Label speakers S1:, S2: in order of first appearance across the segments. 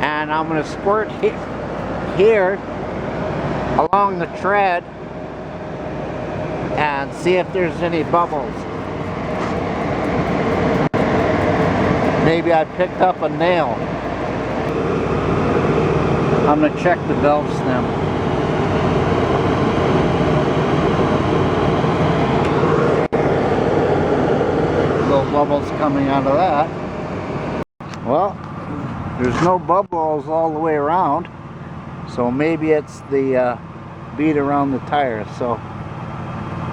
S1: And I'm going to squirt here along the tread and see if there's any bubbles. Maybe I picked up a nail. I'm going to check the valve stem. Little bubbles coming out of that. Well, there's no bubbles all the way around, so maybe it's the bead around the tire. So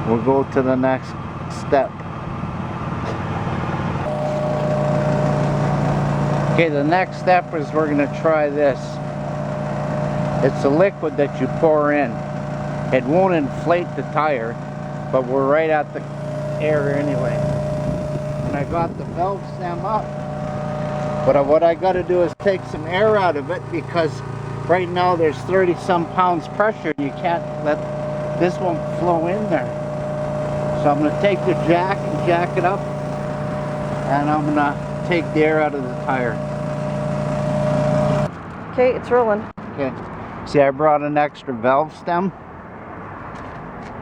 S1: we'll go to the next step. Okay, the next step is we're going to try this. It's a liquid that you pour in. It won't inflate the tire, but we're right at the air anyway. And I got the valve stem up, but what I got to do is take some air out of it, because right now there's 30-some pounds pressure and you can't let this one flow in there. So I'm going to take the jack and jack it up, and I'm going to take the air out of the tire.
S2: Okay, it's rolling.
S1: Okay. See, I brought an extra valve stem,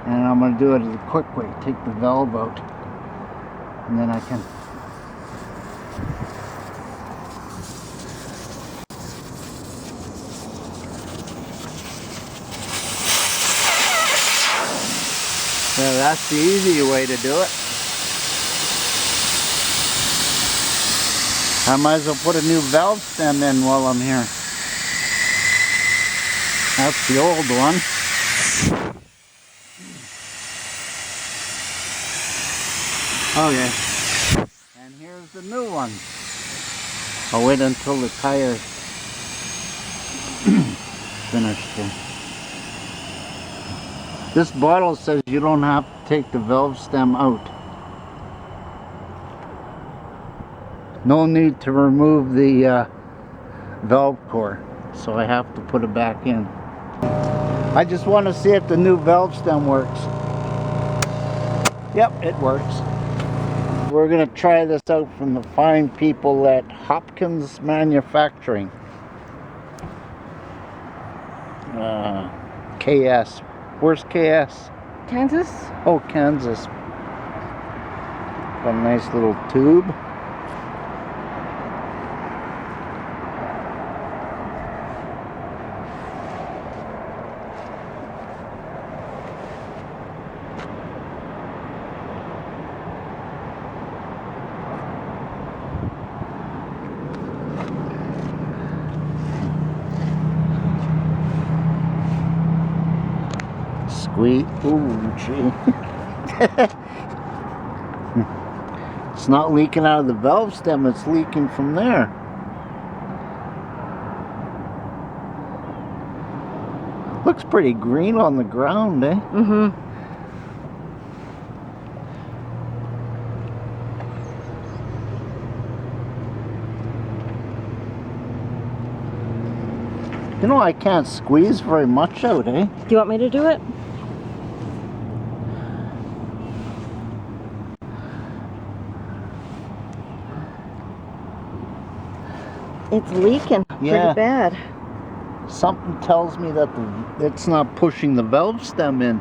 S1: and I'm going to do it the quick way. Take the valve out, and then I can yeah, that's the easy way to do it. I might as well put a new valve stem in while I'm here. That's the old one. Okay. And here's the new one. I'll wait until the tire's finished here. This bottle says you don't have to take the valve stem out. No need to remove the valve core, so I have to put it back in. I just want to see if the new valve stem works. Yep, it works. We're going to try this out from the fine people at Hopkins Manufacturing. KS. Where's KS?
S2: Kansas?
S1: Oh, Kansas. Got a nice little tube. Squeak. Ooh, gee. It's not leaking out of the valve stem, it's leaking from there. Looks pretty green on the ground, eh?
S2: Mm-hmm.
S1: You know, I can't squeeze very much out, eh?
S2: Do you want me to do it? It's leaking pretty bad.
S1: Something tells me that it's not pushing the valve stem in.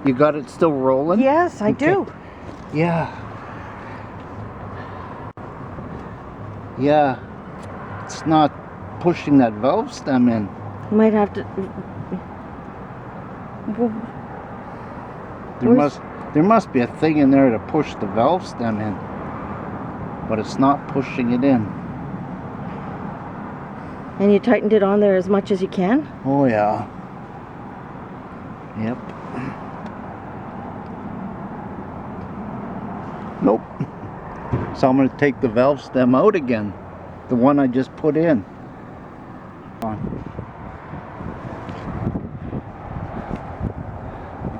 S1: You got it still rolling?
S2: Yes, I do.
S1: Yeah. Yeah. It's not pushing that valve stem in.
S2: You might have to...
S1: There must be a thing in there to push the valve stem in, but it's not pushing it in.
S2: And you tightened it on there as much as you can?
S1: Oh yeah. Yep. Nope. So I'm going to take the valve stem out again. The one I just put in.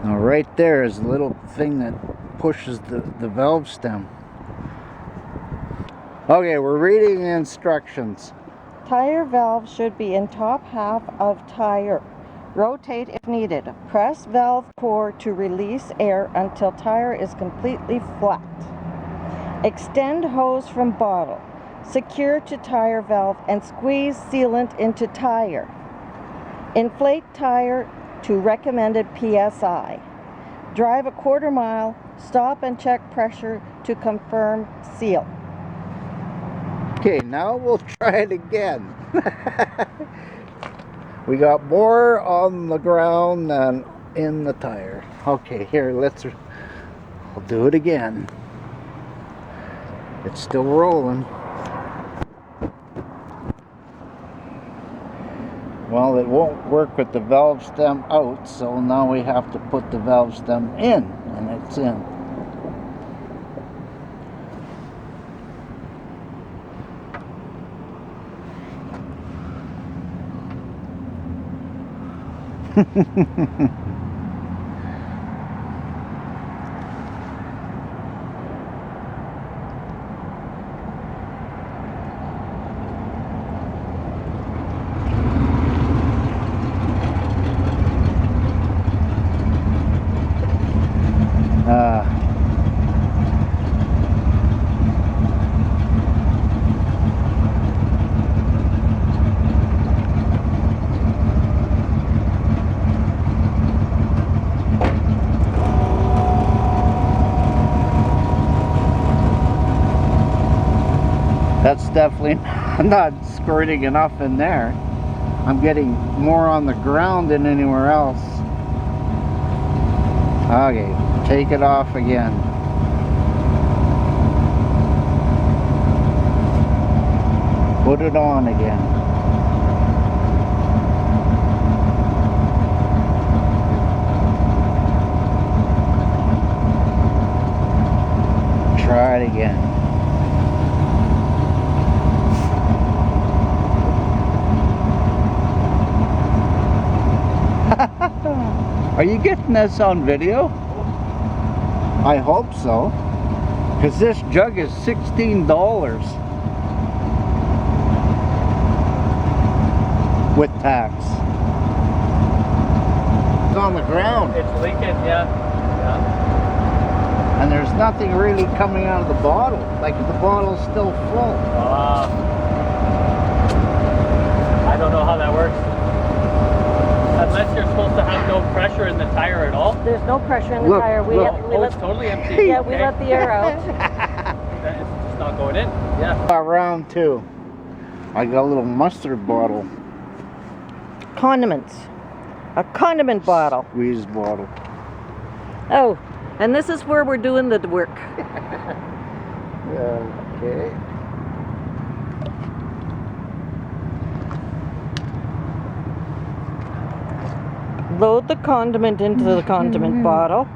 S1: Now right there is a little thing that pushes the valve stem. Okay, we're reading the instructions.
S2: Tire valve should be in top half of tire. Rotate if needed. Press valve core to release air until tire is completely flat. Extend hose from bottle. Secure to tire valve and squeeze sealant into tire. Inflate tire to recommended PSI. Drive a quarter mile, stop and check pressure to confirm seal.
S1: Okay, now we'll try it again. We got more on the ground than in the tire. Okay, here, I'll do it again. It's still rolling. Well, it won't work with the valve stem out, so now we have to put the valve stem in, and it's in. That's definitely not squirting enough in there. I'm getting more on the ground than anywhere else. Okay, take it off again. Put it on again. Try it again. Are you getting this on video? I hope so, because this jug is $16 with tax. It's on the ground.
S3: It's leaking, yeah.
S1: And there's nothing really coming out of the bottle. Like the bottle's still full.
S3: I don't know how that works. Unless you're supposed to have no pressure in the tire at all.
S2: There's no pressure in the
S1: Look,
S2: tire. We
S1: look.
S3: It's totally empty.
S2: Yeah, we let the air out.
S3: It's just not going in. Yeah.
S1: Round two. I got a little mustard bottle.
S2: Condiments. A condiment bottle.
S1: Squeeze bottle.
S2: Oh, and this is where we're doing the work.
S1: Okay.
S2: Load the condiment into the condiment bottle.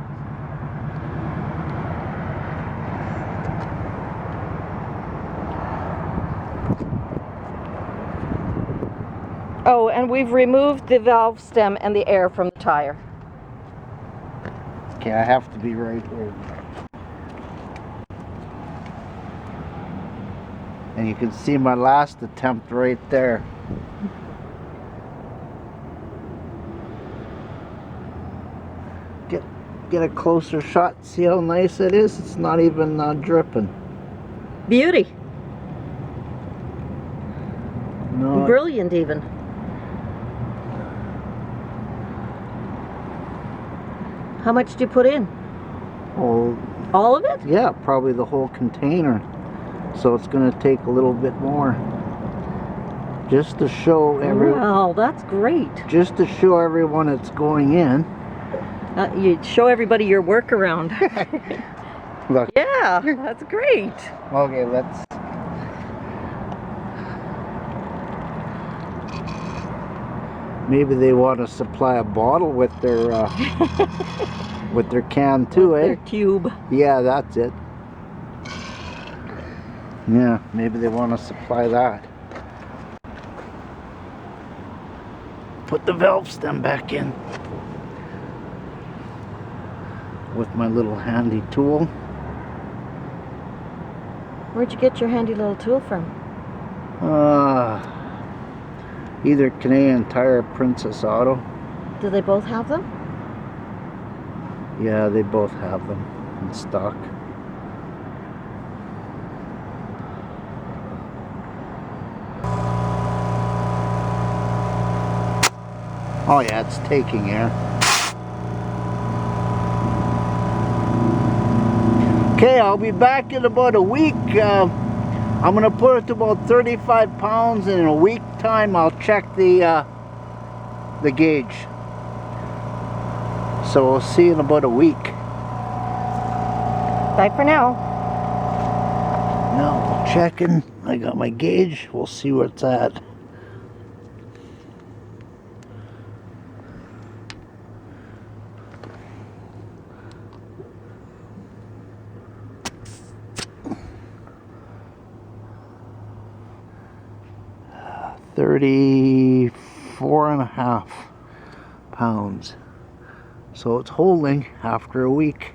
S2: Oh, and we've removed the valve stem and the air from the tire.
S1: Okay, I have to be right here. And you can see my last attempt right there. Get a closer shot, see how nice it is? It's not even dripping.
S2: Beauty.
S1: No,
S2: Brilliant even. How much do you put in?
S1: oh,
S2: All of it?
S1: yeah, probably the whole container. So it's going to take a little bit more. Just to show
S2: Wow, that's great.
S1: just to show everyone it's going in.
S2: You show everybody your workaround.
S1: Look.
S2: Yeah, that's great.
S1: Okay, let's. Maybe they want to supply a bottle with their can too, eh?
S2: Their tube.
S1: Yeah, that's it. Yeah, maybe they want to supply that. Put the valve stem back in with my little handy tool.
S2: Where'd you get your handy little tool from?
S1: Either Canadian Tire or Princess Auto.
S2: Do they both have them?
S1: Yeah, they both have them in stock. Oh yeah, it's taking air. Okay, I'll be back in about a week. I'm gonna put it to about 35 pounds, and in a week time I'll check the gauge. So we'll see in about a week.
S2: Bye for now.
S1: Now we'll check in. I got my gauge. We'll see where it's at. $34.5 pounds. So it's holding after a week.